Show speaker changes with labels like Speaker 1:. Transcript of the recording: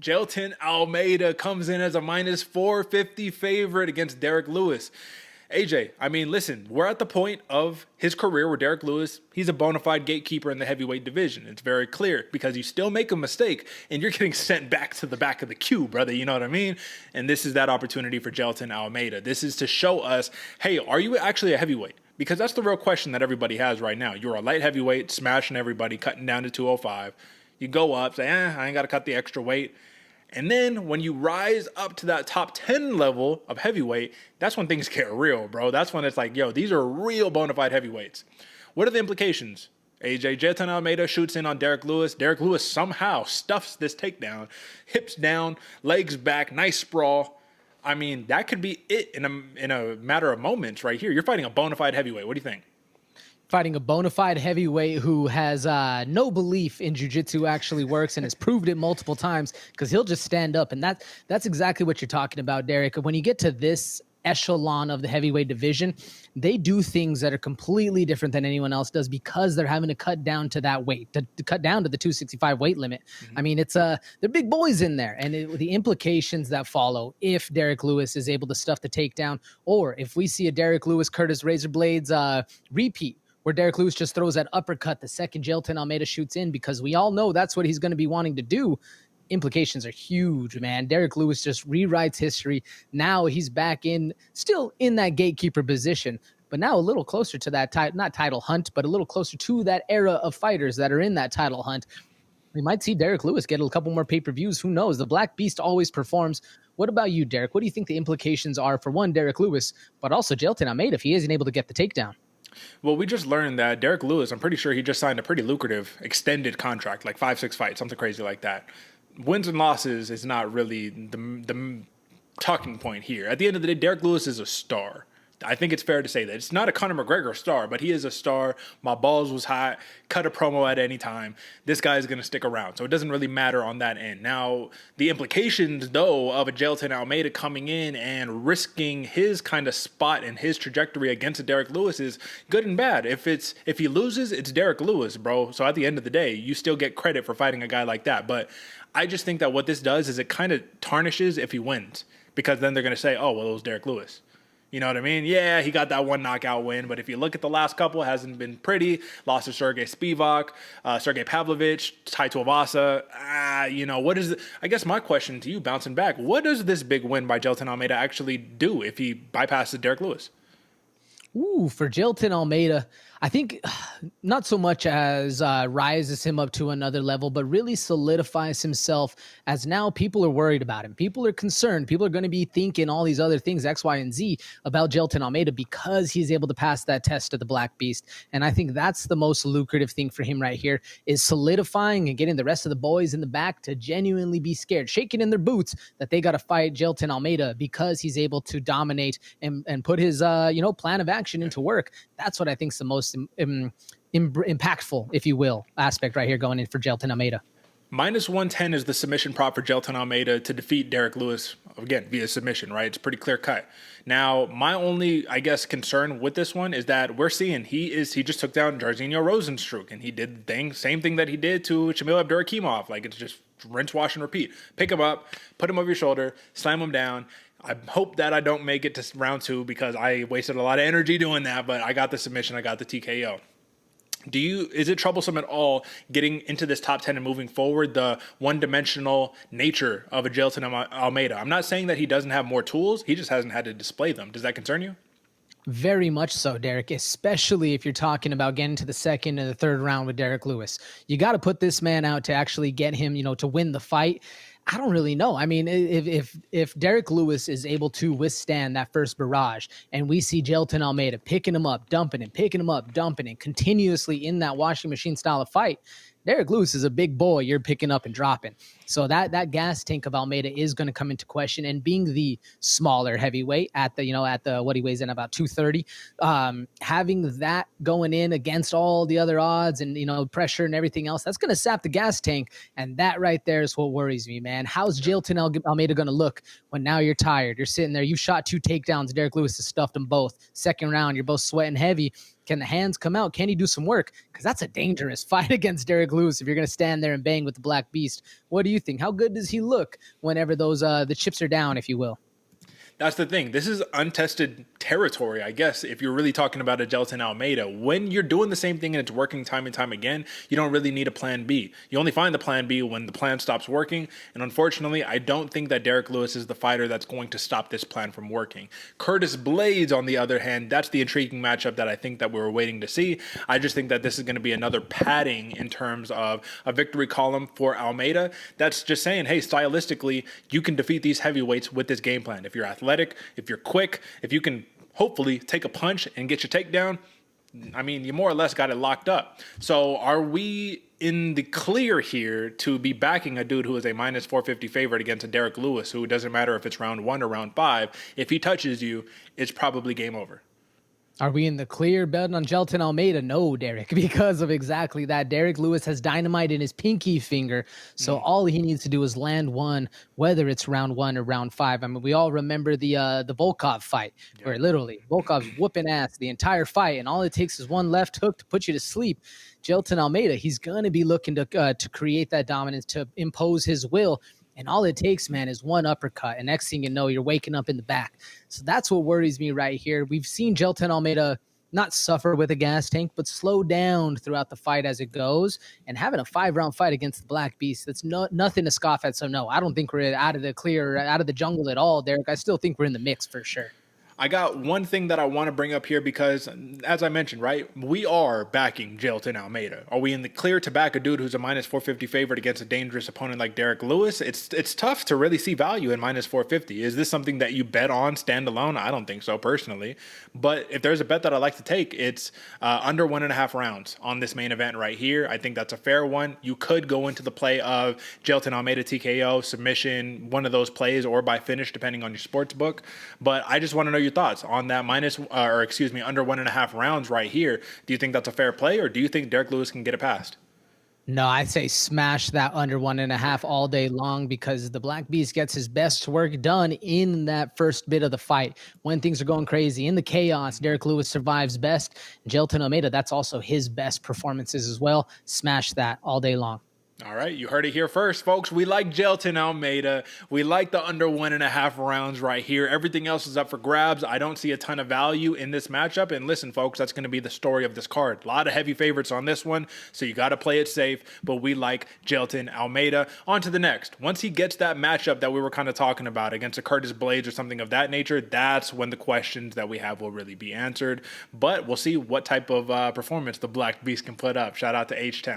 Speaker 1: Jailton Almeida comes in as a minus 450 favorite against Derrick Lewis. AJ, I mean, listen, we're at the point of his career where Derrick Lewis, he's a bona fide gatekeeper in the heavyweight division. It's very clear because you still make a mistake and you're getting sent back to the back of the queue, brother. You know what I mean? And this is that opportunity for Jailton Almeida. This is to show us, hey, are you actually a heavyweight? Because that's the real question that everybody has right now. You're a light heavyweight, smashing everybody, cutting down to 205. You go up, say, I ain't got to cut the extra weight. And then when you rise up to that top 10 level of heavyweight, that's when things get real, bro. That's when it's like, yo, these are real bona fide heavyweights. What are the implications? Jailton Almeida shoots in on Derrick Lewis. Derrick Lewis somehow stuffs this takedown, hips down, legs back, nice sprawl. I mean, that could be it in a matter of moments right here. You're fighting a bona fide heavyweight. What do you think?
Speaker 2: Fighting a bona fide heavyweight who has no belief in jiu-jitsu actually works and has proved it multiple times because he'll just stand up. And that's exactly what you're talking about, Derrick. When you get to this echelon of the heavyweight division, they do things that are completely different than anyone else does because they're having to cut down to that weight, to cut down to the 265 weight limit. I mean, it's they're big boys in there, and the implications that follow if Derrick Lewis is able to stuff the takedown, or if we see a Derrick Lewis Curtis Razor Blades repeat, where Derrick Lewis just throws that uppercut the second Jailton Almeida shoots in, because we all know that's what he's going to be wanting to do. Implications are huge, man. Derrick Lewis just rewrites history. Now he's back still in that gatekeeper position, but now a little closer to that not title hunt, but a little closer to that era of fighters that are in that title hunt. We might see Derrick Lewis get a couple more pay-per-views. Who knows? The Black Beast always performs. What about you, Derrick? What do you think the implications are for one, Derrick Lewis, but also Jailton Almeida if he isn't able to get the takedown?
Speaker 1: Well, we just learned that Derrick Lewis, I'm pretty sure he just signed a pretty lucrative extended contract, like 5-6 fights, something crazy like that. Wins and losses is not really the talking point here. At the end of the day, Derrick Lewis is a star. I think it's fair to say that. It's not a Conor McGregor star, but he is a star. My balls was hot. Cut a promo at any time. This guy is going to stick around. So it doesn't really matter on that end. Now, the implications, though, of a Jailton Almeida coming in and risking his kind of spot and his trajectory against a Derrick Lewis is good and bad. If he loses, it's Derrick Lewis, bro. So at the end of the day, you still get credit for fighting a guy like that. But I just think that what this does is it kind of tarnishes if he wins. Because then they're going to say, oh, well, it was Derrick Lewis. You know what I mean? Yeah, he got that one knockout win, but if you look at the last couple, it hasn't been pretty. Lost to Sergey Spivak, Sergey Pavlovich, Tai Tuivasa. I guess my question to you, bouncing back, what does this big win by Jailton Almeida actually do if he bypasses Derrick Lewis?
Speaker 2: Ooh, for Jailton Almeida, I think not so much as rises him up to another level, but really solidifies himself as now people are worried about him. People are concerned. People are going to be thinking all these other things, X, Y, and Z, about Jailton Almeida because he's able to pass that test of the Black Beast. And I think that's the most lucrative thing for him right here, is solidifying and getting the rest of the boys in the back to genuinely be scared, shaking in their boots that they got to fight Jailton Almeida because he's able to dominate and put his plan of action into work. That's what I think is the most impactful, if you will, aspect right here going in for Jailton Almeida.
Speaker 1: Minus 110 is the submission prop for Jailton Almeida to defeat Derrick Lewis, again, via submission, right? It's pretty clear cut. Now, my only, I guess, concern with this one is that we're seeing he just took down Jairzinho Rozenstruik, and he did the same thing that he did to Shamil Abdurakhimov. Like, it's just rinse, wash, and repeat. Pick him up, put him over your shoulder, slam him down. I hope that I don't make it to round 2 because I wasted a lot of energy doing that, but I got the submission, I got the TKO. Is it troublesome at all getting into this top 10 and moving forward, the one-dimensional nature of a Jailton Almeida? I'm not saying that he doesn't have more tools, he just hasn't had to display them. Does that concern you?
Speaker 2: Very much so, Derrick, especially if you're talking about getting to the second and the third round with Derrick Lewis. You got to put this man out to actually get him, to win the fight. I don't really know. I mean, if Derrick Lewis is able to withstand that first barrage and we see Jailton Almeida picking him up, dumping him, picking him up, dumping him, continuously in that washing machine style of fight, Derrick Lewis is a big boy you're picking up and dropping. So that gas tank of Almeida is going to come into question. And being the smaller heavyweight at the what he weighs in about 230, having that going in against all the other odds and pressure and everything else, that's going to sap the gas tank. And that right there is what worries me, man. How's Jailton Almeida going to look when now you're tired? You're sitting there, you shot 2 takedowns, Derrick Lewis has stuffed them both. Second round, you're both sweating heavy. Can the hands come out? Can he do some work? Because that's a dangerous fight against Derrick Lewis if you're going to stand there and bang with the Black Beast. What do you think? How good does he look whenever those the chips are down, if you will?
Speaker 1: That's the thing. This is untested territory, I guess, if you're really talking about a Jailton Almeida. When you're doing the same thing and it's working time and time again, you don't really need a plan B. You only find the plan B when the plan stops working. And unfortunately, I don't think that Derrick Lewis is the fighter that's going to stop this plan from working. Curtis Blades, on the other hand, that's the intriguing matchup that I think that we were waiting to see. I just think that this is going to be another padding in terms of a victory column for Almeida. That's just saying, hey, stylistically, you can defeat these heavyweights with this game plan. If you're athletic, if you're quick, if you can hopefully take a punch and get your takedown, I mean, you more or less got it locked up. So are we in the clear here to be backing a dude who is a minus 450 favorite against a Derrick Lewis, who doesn't matter if it's round 1 or round 5, if he touches you, it's probably game over?
Speaker 2: Are we in the clear betting on Jailton Almeida? No, Derrick, because of exactly that. Derrick Lewis has dynamite in his pinky finger, so all he needs to do is land one, whether it's round 1 or round 5. I mean, we all remember the Volkov fight, where literally Volkov's whooping ass the entire fight, and all it takes is one left hook to put you to sleep. Jailton Almeida, he's going to be looking to create that dominance, to impose his will. And all it takes, man, is one uppercut. And next thing you know, you're waking up in the back. So that's what worries me right here. We've seen Jailton Almeida not suffer with a gas tank, but slow down throughout the fight as it goes. And having a 5-round fight against the Black Beast, that's nothing to scoff at. So, no, I don't think we're out of the clear, out of the jungle at all, Derrick. I still think we're in the mix for sure.
Speaker 1: I got one thing that I want to bring up here because, as I mentioned, right, we are backing Jailton Almeida. Are we in the clear to back a dude who's a minus 450 favorite against a dangerous opponent like Derrick Lewis? It's tough to really see value in minus 450. Is this something that you bet on standalone? I don't think so, personally. But if there's a bet that I like to take, it's under 1.5 rounds on this main event right here. I think that's a fair one. You could go into the play of Jailton Almeida TKO, submission, one of those plays, or by finish, depending on your sports book. But I just want to know your thoughts on that under 1.5 rounds right here. Do you think that's a fair play, or do you think Derrick Lewis can get it past?
Speaker 2: No, I say smash that under 1.5 all day long, because the Black Beast gets his best work done in that first bit of the fight. When things are going crazy, in the chaos, Derrick Lewis survives best. Jailton Almeida, that's also his best performances as well. Smash that all day long.
Speaker 1: All right, you heard it here first, folks. We like Jailton Almeida. We like the under 1.5 rounds right here. Everything else is up for grabs. I don't see a ton of value in this matchup. And listen, folks, that's going to be the story of this card. A lot of heavy favorites on this one, so you got to play it safe. But we like Jailton Almeida. On to the next. Once he gets that matchup that we were kind of talking about against a Curtis Blades or something of that nature, that's when the questions that we have will really be answered. But we'll see what type of performance the Black Beast can put up. Shout out to H-Town.